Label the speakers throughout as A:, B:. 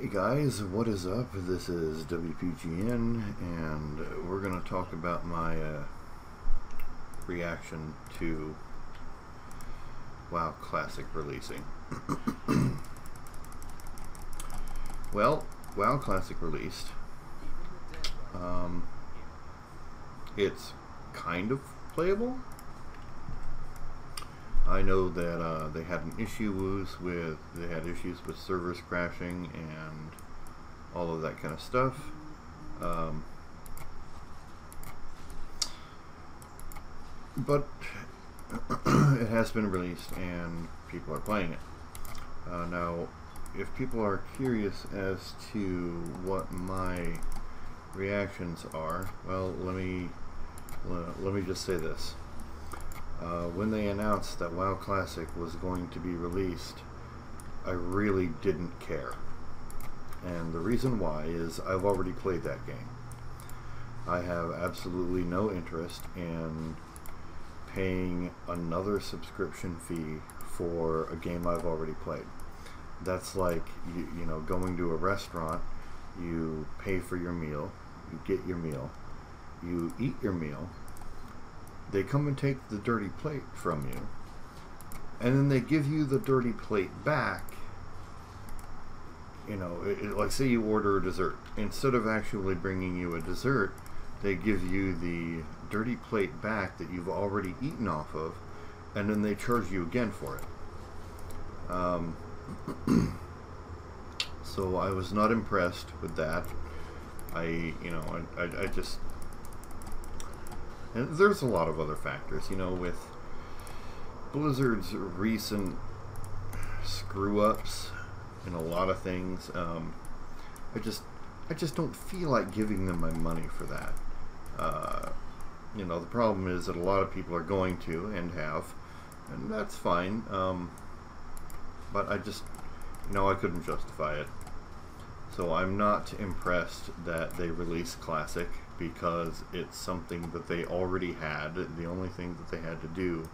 A: Hey guys, what is up? This is WPGN, and we're going to talk about my reaction to WoW Classic releasing. Well, WoW Classic released. It's kind of playable. I know that they had issues with servers crashing and all of that kind of stuff. But it has been released and people are playing it. Now, if people are curious as to what my reactions are, well, let me just say this. When they announced that WoW Classic was going to be released, I really didn't care. And the reason why is I've already played that game. I have absolutely no interest in paying another subscription fee for a game I've already played. That's like, you know, going to a restaurant, you pay for your meal, you get your meal, you eat your meal, they come and take the dirty plate from you, and then they give you the dirty plate back. You know, like say you order a dessert. Instead of actually bringing you a dessert, they give you the dirty plate back that you've already eaten off of, and then they charge you again for it. So I was not impressed with that. I just... And there's a lot of other factors, you know, with Blizzard's recent screw-ups in a lot of things. I just don't feel like giving them my money for that. You know, the problem is that a lot of people are going to and have, and that's fine. But I just, you know, I couldn't justify it. So I'm not impressed that they released Classic, because it's something that they already had. The only thing that they had to do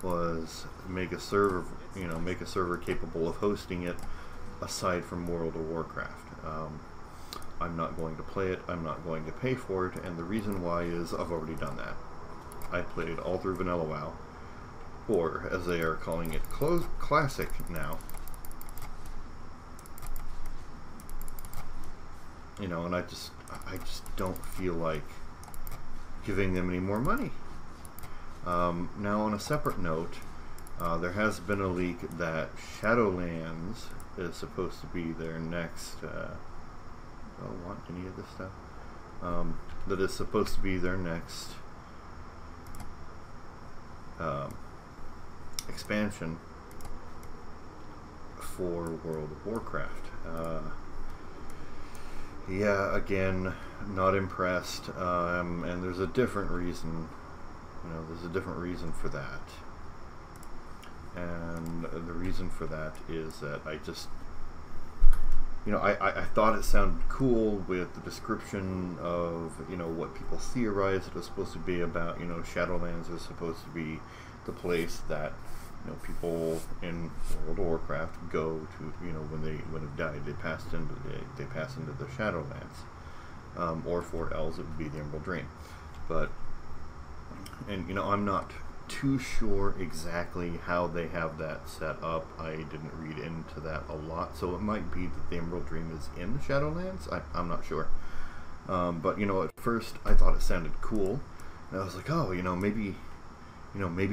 A: was make a server, you know, make a server capable of hosting it, aside from World of Warcraft. I'm not going to play it, I'm not going to pay for it, and the reason why is I've already done that. I played all through Vanilla WoW, or as they are calling it, Classic now. You know, and I just don't feel like giving them any more money. Now, on a separate note, there has been a leak that Shadowlands is supposed to be their next... I don't want any of this stuff. That is supposed to be their next expansion for World of Warcraft. Yeah, again, not impressed, and there's a different reason, you know, there's a different reason for that. And the reason for that is that I just, you know, I thought it sounded cool with the description of, you know, what people theorized it was supposed to be about. You know, Shadowlands is supposed to be the place that, you know, people in World of Warcraft go to, you know, when it died, they pass into the Shadowlands, or for elves it would be the Emerald Dream. But, and you know, I'm not too sure exactly how they have that set up. I didn't read into that a lot, so it might be that the Emerald Dream is in the Shadowlands. I'm not sure. But you know, at first I thought it sounded cool, and I was like, oh, you know, maybe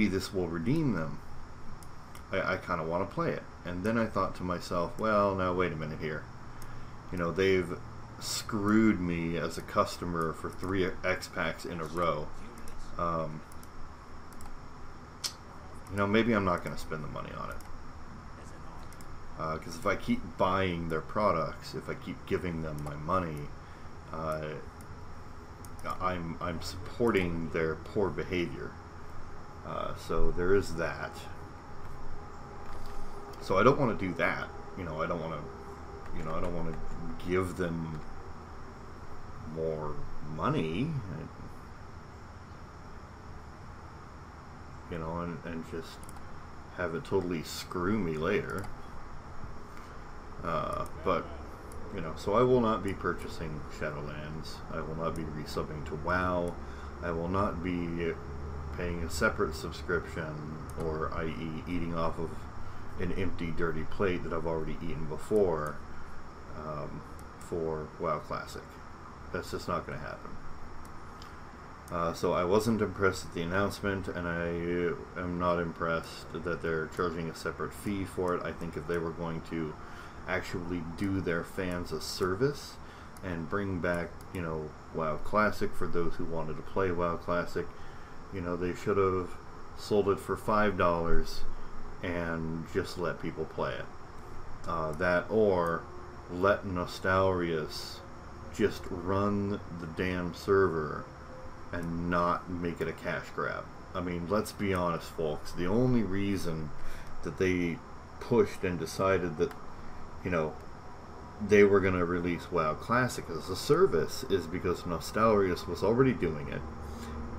A: this will redeem them. I kind of want to play it. And then I thought to myself, well, now wait a minute here. You know, they've screwed me as a customer for 3 X-Packs in a row. You know, maybe I'm not going to spend the money on it. Because if I keep buying their products, if I keep giving them my money, I'm supporting their poor behavior. So there is that. So I don't want to do that. You know, I don't want to give them more money. You know, and just have it totally screw me later. But So I will not be purchasing Shadowlands. I will not be resubbing to WoW. I will not be paying a separate subscription, or i.e. eating off of an empty, dirty plate that I've already eaten before for WoW Classic. That's just not going to happen. So I wasn't impressed at the announcement, and I am not impressed that they're charging a separate fee for it. I think if they were going to actually do their fans a service and bring back, WoW Classic for those who wanted to play WoW Classic, they should have sold it for $5 and just let people play it. That, or let Nostalrius just run the damn server and not make it a cash grab. I mean, let's be honest, folks. The only reason that they pushed and decided that, they were going to release WoW Classic as a service is because Nostalrius was already doing it,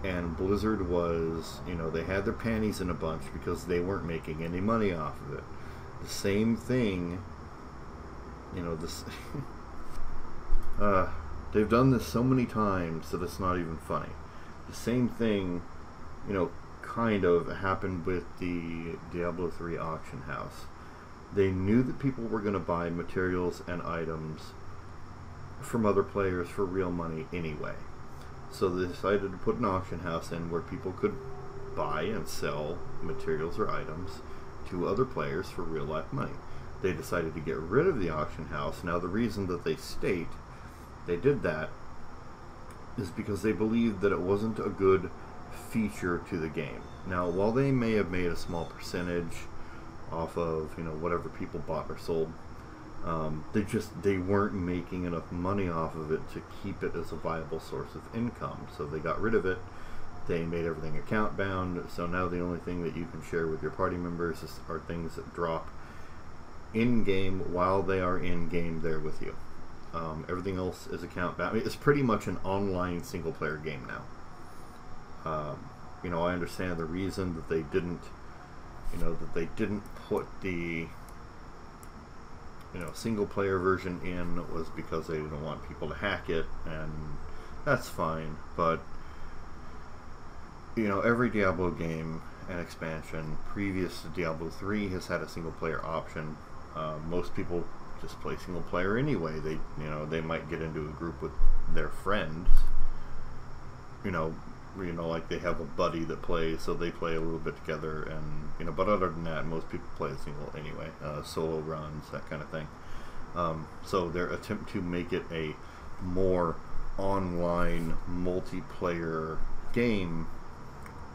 A: and Blizzard was, they had their panties in a bunch because they weren't making any money off of it. The same thing, this they've done this so many times that it's not even funny. The same thing, kind of happened with the Diablo 3 auction house. They knew that people were going to buy materials and items from other players for real money anyway. So they decided to put an auction house in where people could buy and sell materials or items to other players for real life money. They decided to get rid of the auction house. Now the reason that they state they did that is because they believed that it wasn't a good feature to the game. Now, while they may have made a small percentage off of whatever people bought or sold, they weren't making enough money off of it to keep it as a viable source of income. So they got rid of it. They made everything account bound. So now the only thing that you can share with your party members are things that drop in game while they are in game there with you. Everything else is account bound. I mean, it's pretty much an online single player game now. I understand the reason that they didn't put the single player version in was because they didn't want people to hack it, and that's fine. But every Diablo game and expansion previous to Diablo 3 has had a single player option. Most people just play single player anyway. They might get into a group with their friends, like they have a buddy that plays, so they play a little bit together, and but other than that, most people play single anyway, solo runs, that kind of thing. So their attempt to make it a more online multiplayer game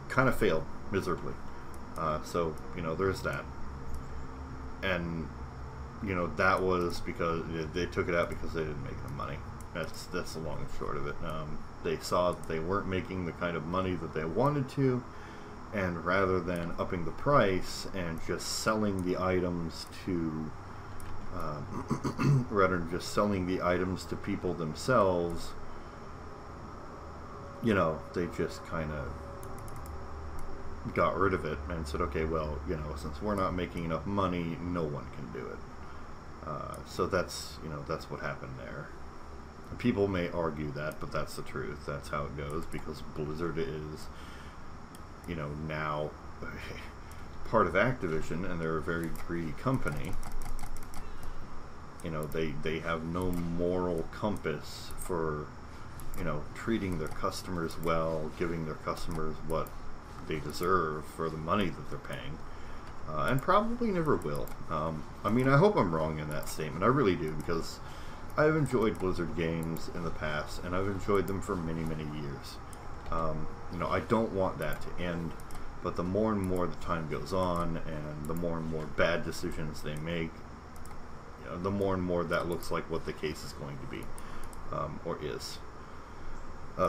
A: kind of failed miserably. So there's that, and that was because they took it out because they didn't make enough money. That's the long and short of it. They saw that they weren't making the kind of money that they wanted to, and rather than upping the price and just selling the items to people themselves, they just kind of got rid of it and said, okay, well, since we're not making enough money, no one can do it. So that's what happened there. People may argue that, but that's the truth. That's how it goes, because Blizzard is, now part of Activision, and they're a very greedy company. They have no moral compass for, treating their customers well, giving their customers what they deserve for the money that they're paying. And probably never will. I mean, I hope I'm wrong in that statement. I really do, because I've enjoyed Blizzard games in the past, and I've enjoyed them for many, many years. I don't want that to end, but the more and more the time goes on, and the more and more bad decisions they make, the more and more that looks like what the case is going to be, or is.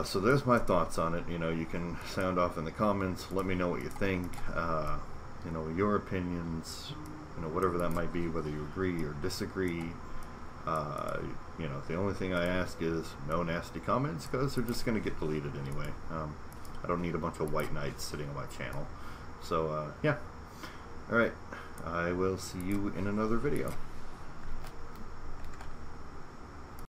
A: So there's my thoughts on it. You can sound off in the comments. Let me know what you think. Your opinions, whatever that might be, whether you agree or disagree. The only thing I ask is no nasty comments, because they're just going to get deleted anyway. I don't need a bunch of white knights sitting on my channel. So, yeah. Alright. I will see you in another video.